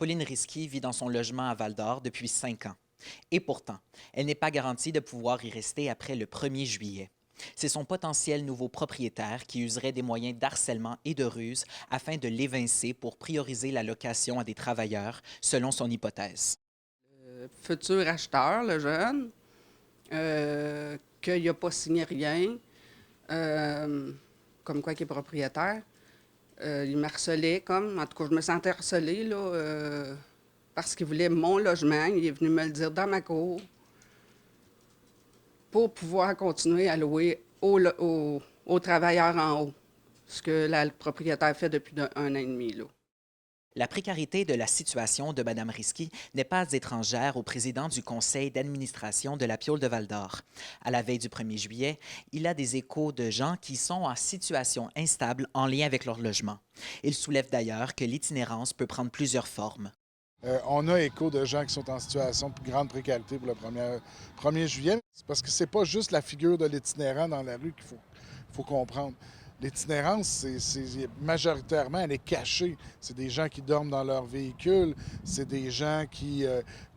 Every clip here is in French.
Pauline Risky vit dans son logement à Val-d'Or depuis 5 ans. Et pourtant, elle n'est pas garantie de pouvoir y rester après le 1er juillet. C'est son potentiel nouveau propriétaire qui userait des moyens d'harcèlement et de ruse afin de l'évincer pour prioriser la location à des travailleurs, selon son hypothèse. Futur acheteur, le jeune, qu'il n'a pas signé rien, euh, comme quoi qu'il est propriétaire. Il me harcelait comme, en tout cas, je me sentais harcelée, là, parce qu'il voulait mon logement. Il est venu me le dire dans ma cour pour pouvoir continuer à louer aux travailleurs en haut, ce que le propriétaire fait depuis un an et demi, là. La précarité de la situation de Mme Risky n'est pas étrangère au président du conseil d'administration de la Piolle de Val-d'Or. À la veille du 1er juillet, il a des échos de gens qui sont en situation instable en lien avec leur logement. Il soulève d'ailleurs que l'itinérance peut prendre plusieurs formes. On a écho de gens qui sont en situation de grande précarité pour le 1er juillet. C'est parce que c'est pas juste la figure de l'itinérant dans la rue qu'il faut comprendre. L'itinérance, majoritairement, elle est cachée. C'est des gens qui dorment dans leur véhicule, c'est des gens qui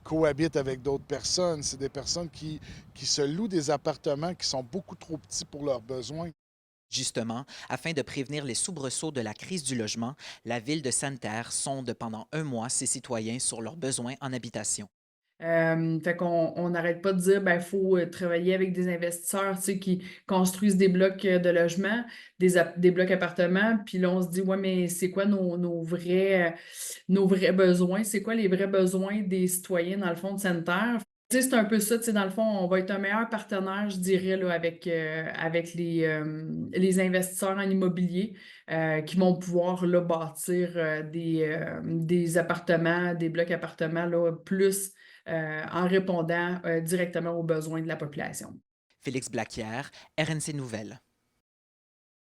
cohabitent avec d'autres personnes, c'est des personnes qui se louent des appartements qui sont beaucoup trop petits pour leurs besoins. Justement, afin de prévenir les soubresauts de la crise du logement, la ville de Santerre sonde pendant 1 mois ses citoyens sur leurs besoins en habitation. Fait qu'on n'arrête pas de dire, ben, faut travailler avec des investisseurs, tu sais, qui construisent des blocs de logements, des blocs appartements. Puis là, on se dit, ouais, mais c'est quoi nos vrais besoins? C'est quoi les vrais besoins des citoyens, dans le fond, de sanitaire? Tu sais, c'est un peu ça, tu sais, dans le fond, on va être un meilleur partenaire, je dirais, là, avec les investisseurs en immobilier qui vont pouvoir là, bâtir des appartements, des blocs appartements là, plus en répondant directement aux besoins de la population. Félix Blaquière, RNC Nouvelles.